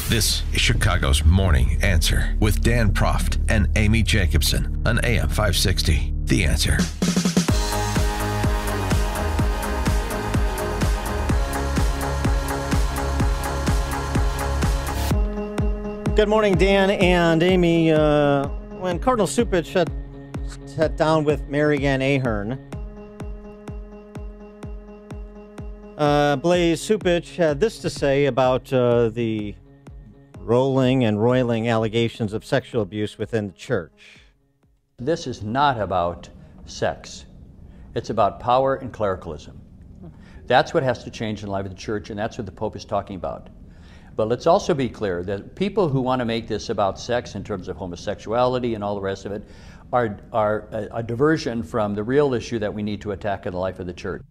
This is Chicago's Morning Answer with Dan Proft and Amy Jacobson on AM 560. The Answer. Good morning, Dan and Amy. When Cardinal Cupich sat down with Mary Ann Ahern, Blaise Cupich had this to say about the rolling and roiling allegations of sexual abuse within the church. This is not about sex. It's about power and clericalism. That's what has to change in the life of the church, and that's what the Pope is talking about. But let's also be clear that people who want to make this about sex in terms of homosexuality and all the rest of it are a diversion from the real issue that we need to attack in the life of the church.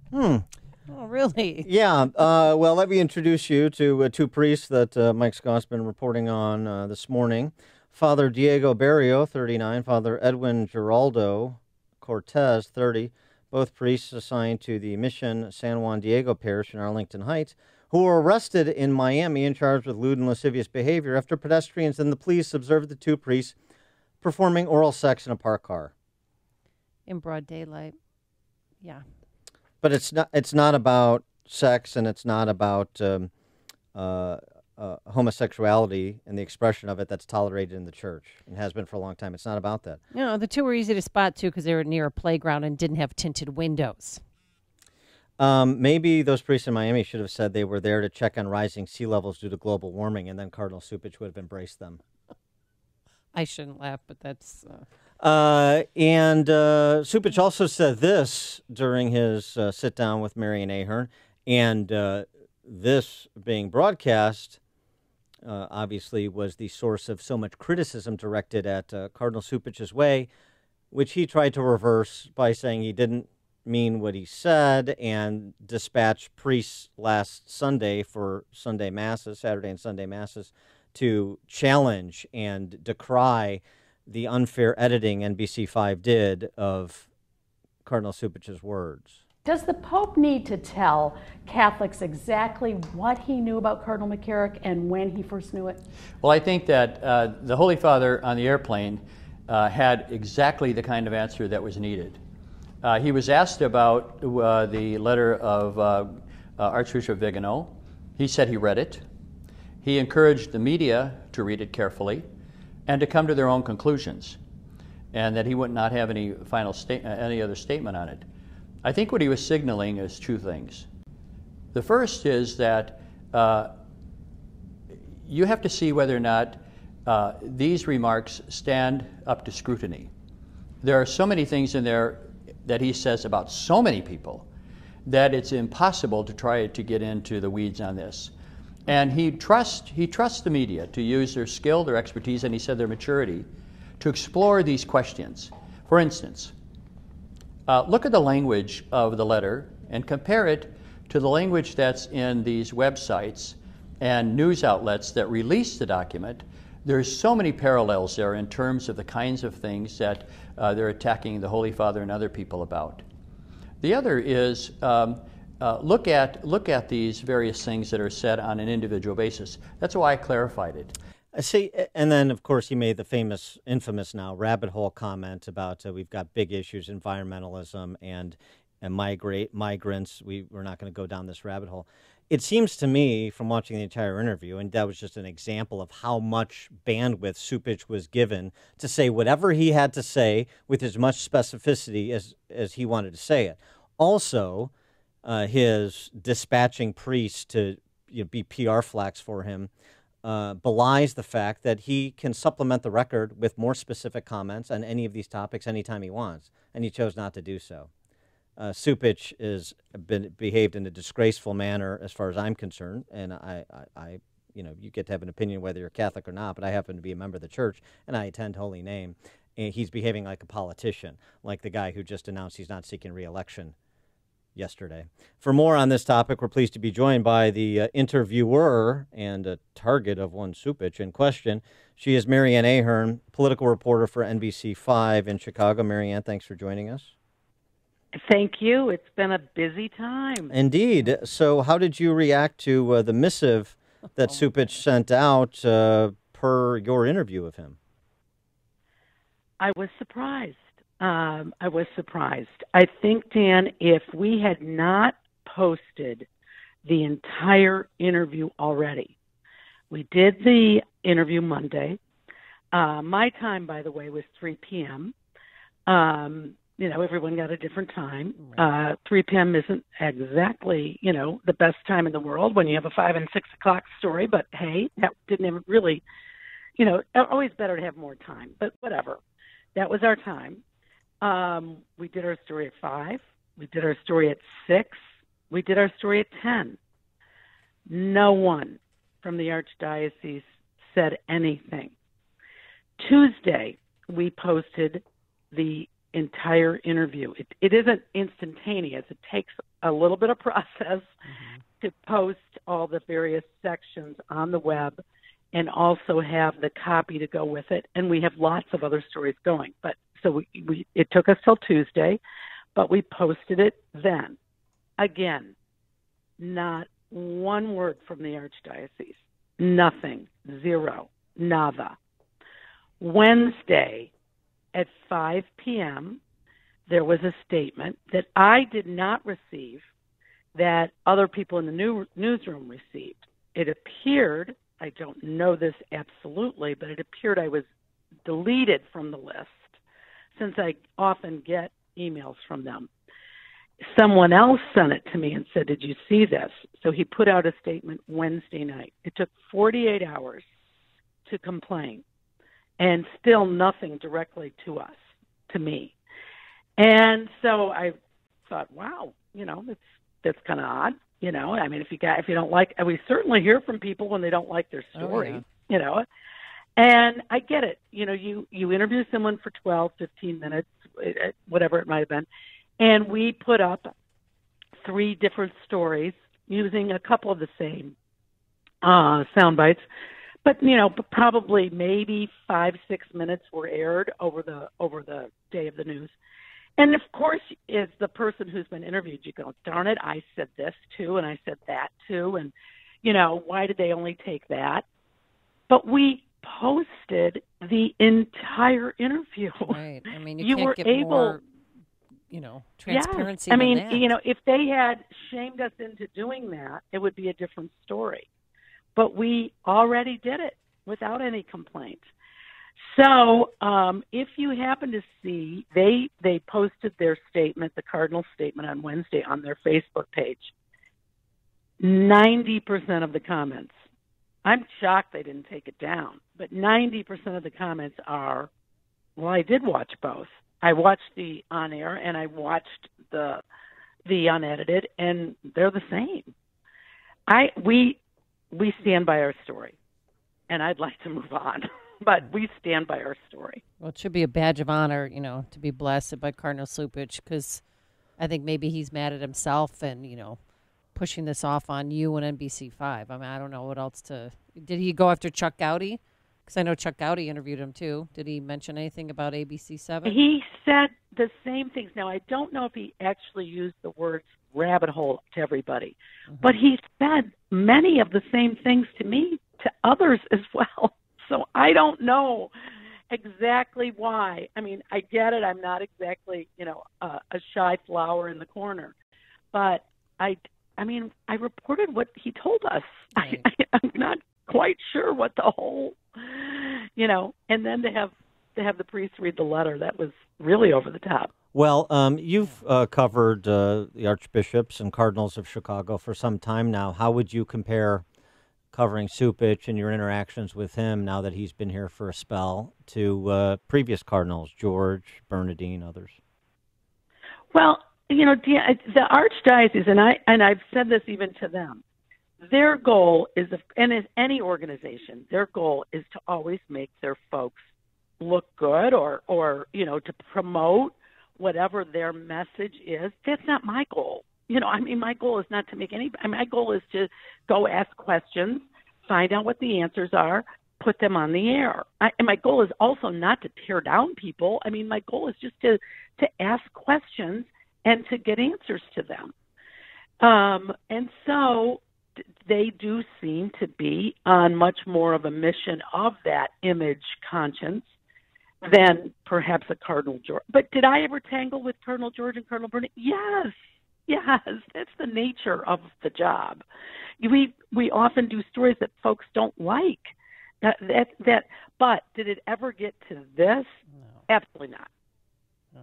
Oh, really? Yeah. Well, let me introduce you to two priests that Mike Scott's been reporting on this morning. Father Diego Barrio, 39, Father Edwin Geraldo Cortez, 30, both priests assigned to the Mission San Juan Diego Parish in Arlington Heights, who were arrested in Miami and charged with lewd and lascivious behavior after pedestrians and the police observed the two priests performing oral sex in a parked car. In broad daylight. Yeah. But it's not about sex, and it's not about homosexuality and the expression of it that's tolerated in the church and has been for a long time. It's not about that. No, the two were easy to spot, too, because they were near a playground and didn't have tinted windows. Maybe those priests in Miami should have said they were there to check on rising sea levels due to global warming, and then Cardinal Cupich would have embraced them. I shouldn't laugh, but that's... And Cupich also said this during his sit-down with Mary Ann Ahern, and this being broadcast obviously was the source of so much criticism directed at Cardinal Cupich's way, which he tried to reverse by saying he didn't mean what he said and dispatched priests last Sunday for Sunday Masses, Saturday and Sunday Masses, to challenge and decry the unfair editing NBC5 did of Cardinal Cupich's words. Does the Pope need to tell Catholics exactly what he knew about Cardinal McCarrick and when he first knew it? Well, I think that the Holy Father on the airplane had exactly the kind of answer that was needed. He was asked about the letter of Archbishop Vigano. He said he read it. He encouraged the media to read it carefully and to come to their own conclusions, and that he would not have any final any other statement on it. I think what he was signaling is two things. The first is that you have to see whether or not these remarks stand up to scrutiny. There are so many things in there that he says about so many people that it's impossible to try to get into the weeds on this. And he trusts the media to use their skill, their expertise, and he said their maturity to explore these questions. For instance, look at the language of the letter and compare it to the language that's in these websites and news outlets that release the document. There's so many parallels there in terms of the kinds of things that they're attacking the Holy Father and other people about. The other is look at these various things that are said on an individual basis. That's why I clarified it. See, and then, of course, he made the infamous now, rabbit hole comment about we've got big issues, environmentalism and migrants. We're not going to go down this rabbit hole. It seems to me, from watching the entire interview, and that was just an example of how much bandwidth Cupich was given to say whatever he had to say with as much specificity as he wanted to say it. Also, his dispatching priests to be PR flacks for him belies the fact that he can supplement the record with more specific comments on any of these topics anytime he wants, and he chose not to do so. Cupich has behaved in a disgraceful manner as far as I'm concerned, and I you get to have an opinion whether you're Catholic or not, but I happen to be a member of the church, and I attend Holy Name, and he's behaving like a politician, like the guy who just announced he's not seeking re-election yesterday. For more on this topic, we're pleased to be joined by the interviewer and a target of one Cupich in question. She is Mary Ann Ahern, political reporter for NBC5 in Chicago. Mary Ann, thanks for joining us. Thank you. It's been a busy time. Indeed. So how did you react to the missive that Supich sent out per your interview of him. I was surprised. I was surprised. I think, Dan, if we had not posted the entire interview already, we did the interview Monday. My time, by the way, was 3 p.m. Everyone got a different time. 3 p.m. isn't exactly, the best time in the world when you have a 5 and 6 o'clock story. But hey, that didn't even really, always better to have more time. But whatever. That was our time. We did our story at 5. We did our story at 6. We did our story at 10. No one from the Archdiocese said anything. Tuesday, we posted the entire interview. It isn't instantaneous. It takes a little bit of process to post all the various sections on the web and also have the copy to go with it. And we have lots of other stories going. But so it took us till Tuesday, but we posted it then. Again, not one word from the Archdiocese. Nothing. Zero. Nada. Wednesday at 5 p.m., there was a statement that I did not receive that other people in the newsroom received. It appeared, I don't know this absolutely, but it appeared I was deleted from the list since I often get emails from them. Someone else sent it to me and said, "Did you see this?" So he put out a statement Wednesday night. It took 48 hours to complain, and still nothing directly to us, to me. And so I thought, wow, that's kind of odd. I mean, if you don't like, we certainly hear from people when they don't like their story, and I get it. You interview someone for 12, 15 minutes, whatever it might have been. And we put up 3 different stories using a couple of the same sound bites. But probably maybe 5-6 minutes were aired over the day of the news. And of course, as the person who's been interviewed, you go, darn it, I said this too, and I said that too, and why did they only take that? But we posted the entire interview. Right. I mean, you can't were get able. More, transparency. Yes. I mean, than that. if they had shamed us into doing that, it would be a different story. But we already did it without any complaints. So if you happen to see, they posted their statement, the Cardinal statement, on Wednesday on their Facebook page. 90% of the comments, I'm shocked they didn't take it down, but 90% of the comments are, well, I did watch both. I watched the on-air and I watched the unedited, and they're the same. We stand by our story, and I'd like to move on, but we stand by our story. Well, it should be a badge of honor, to be blasted by Cardinal Supich, because I think maybe he's mad at himself and, pushing this off on you and NBC5. I mean, I don't know what else to... Did he go after Chuck Gowdy? Because I know Chuck Gowdy interviewed him, too. Did he mention anything about ABC7? He said the same things. Now, I don't know if he actually used the words rabbit hole to everybody, but he said many of the same things to me, to others as well. So I don't know exactly why. I mean, I get it. I'm not exactly, a shy flower in the corner, but I reported what he told us. Right. I'm not quite sure what the whole, and then to have the priest read the letter, that was really over the top. Well, you've covered the archbishops and cardinals of Chicago for some time now. How would you compare covering Supich and your interactions with him now that he's been here for a spell to previous cardinals, George, Bernardine, others? Well, the archdiocese, and I've said this even to them, their goal is, and as any organization, their goal is to always make their folks look good or to promote whatever their message is. That's not my goal. My goal is not to make my goal is to go ask questions, find out what the answers are, put them on the air. And my goal is also not to tear down people. My goal is just to ask questions and to get answers to them. And so they do seem to be on much more of a mission of that image conscience than perhaps a Cardinal George. But did I ever tangle with Cardinal George and Cardinal Bernie? Yes. That's the nature of the job. We often do stories that folks don't like. But did it ever get to this? No. Absolutely not.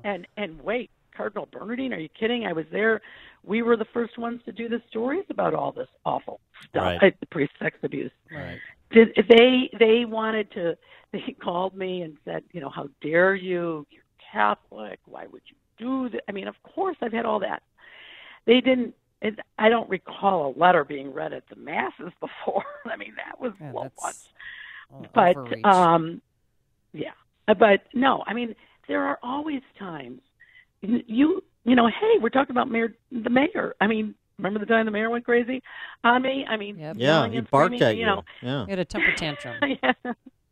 No. And wait, Cardinal Bernardine, are you kidding? I was there. We were the first ones to do the stories about all this awful stuff, Right. Pre-sex abuse. Right. They wanted to. They called me and said, how dare you? You're Catholic. Why would you do that? I mean, of course, I've had all that. They didn't. I don't recall a letter being read at the masses before. I mean, that was once. But but no. I mean, there are always times. Hey, we're talking about the mayor. I mean, remember the time the mayor went crazy on me? I mean, yeah, he barked at you. Yeah. He had a temper tantrum. Yeah.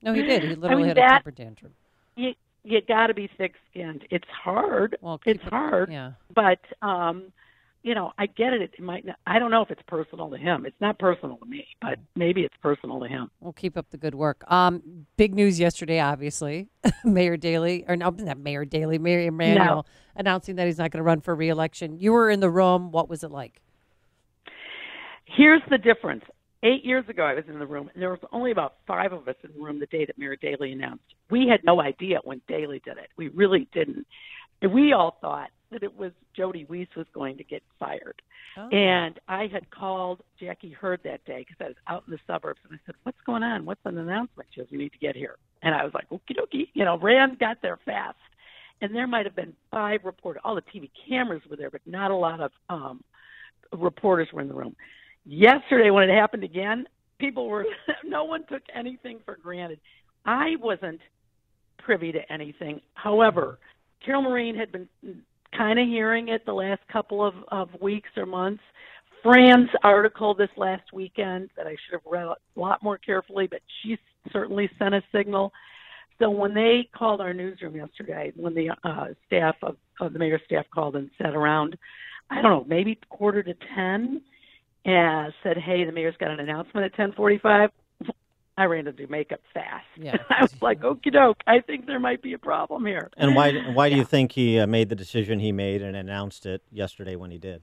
No, he did. He literally had a temper tantrum. You got to be thick-skinned. It's hard. Well, it's hard. Yeah. But I get it. It might not. I don't know if it's personal to him. It's not personal to me, but maybe it's personal to him. We'll keep up the good work. Big news yesterday, obviously. Mayor Emanuel announcing that he's not going to run for re-election. You were in the room. What was it like? Here's the difference. 8 years ago, I was in the room, and there was only about 5 of us in the room the day that Mayor Daley announced. We had no idea when Daley did it. We really didn't. And we all thought that it was Jody Weiss was going to get fired. Oh. And I had called Jackie Hurd that day because I was out in the suburbs, and I said, what's going on? What's an announcement? She goes, you need to get here. And I was like, okie dokie. Rand got there fast. And there might have been 5 reporters. All the TV cameras were there, but not a lot of reporters were in the room. Yesterday, when it happened again, no one took anything for granted. I wasn't privy to anything. However, Carol Maureen had been kind of hearing it the last couple of weeks or months. Fran's article this last weekend that I should have read a lot more carefully, but she certainly sent a signal. So when they called our newsroom yesterday, when the staff of the mayor's staff called and sat around, I don't know, maybe 9:45, and said, hey, the mayor's got an announcement at 10:45, I ran to do makeup fast. Yeah. I was like, okie doke, I think there might be a problem here. And why do you think he made the decision he made and announced it yesterday when he did?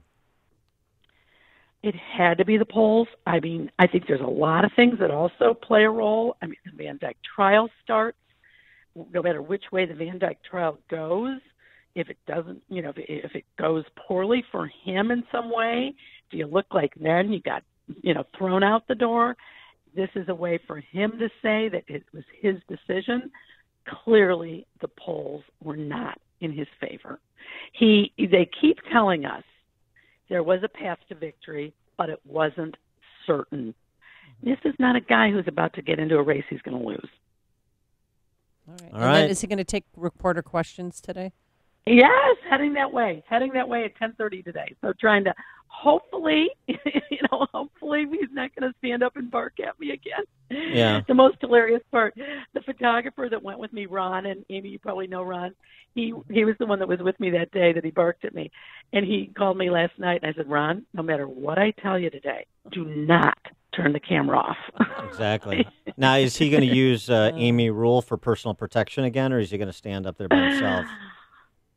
It had to be the polls. I mean, I think there's a lot of things that also play a role. I mean, the Van Dyke trial starts. No matter which way the Van Dyke trial goes, if it doesn't, if it goes poorly for him in some way, do you look like then you got, thrown out the door? This is a way for him to say that it was his decision. Clearly, the polls were not in his favor. They keep telling us there was a path to victory, but it wasn't certain. This is not a guy who's about to get into a race he's going to lose. All right. All and right. then is he going to take reporter questions today? Yes, heading that way at 10:30 today. So trying to hopefully he's not going to stand up and bark at me again. Yeah. The most hilarious part, the photographer that went with me, Ron, and Amy, you probably know Ron. He was the one that was with me that day that he barked at me. And he called me last night, and I said, Ron, no matter what I tell you today, do not turn the camera off. Exactly. Now, is he going to use Amy Rule for personal protection again, or is he going to stand up there by himself?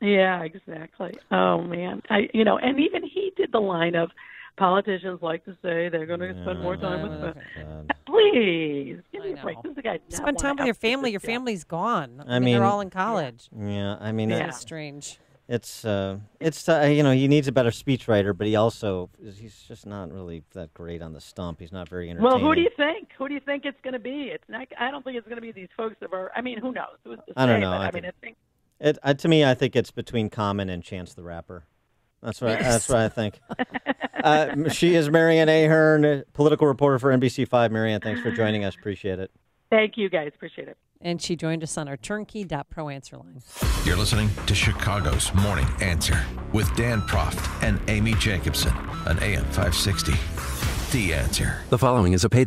Yeah, exactly. Oh man, and even he did the line of politicians like to say they're going to spend more time with me. Please, give me a break. This is a guy. Spend time with your family. Your family's gone. I mean, they're all in college. Yeah, I mean, That's strange. It's he needs a better speechwriter, but he's just not really that great on the stump. He's not very entertaining. Well, who do you think? Who do you think it's going to be? It's not. I don't think it's going to be these folks that are. I mean, who knows? Who's to say? I don't know. I think. To me, I think it's between Common and Chance the Rapper. That's what I think. She is Marianne Ahern, political reporter for NBC5. Marianne, thanks for joining us. Appreciate it. Thank you, guys. Appreciate it. And she joined us on our turnkey.pro answer line. You're listening to Chicago's Morning Answer with Dan Proft and Amy Jacobson on AM 560. The Answer. The following is a paid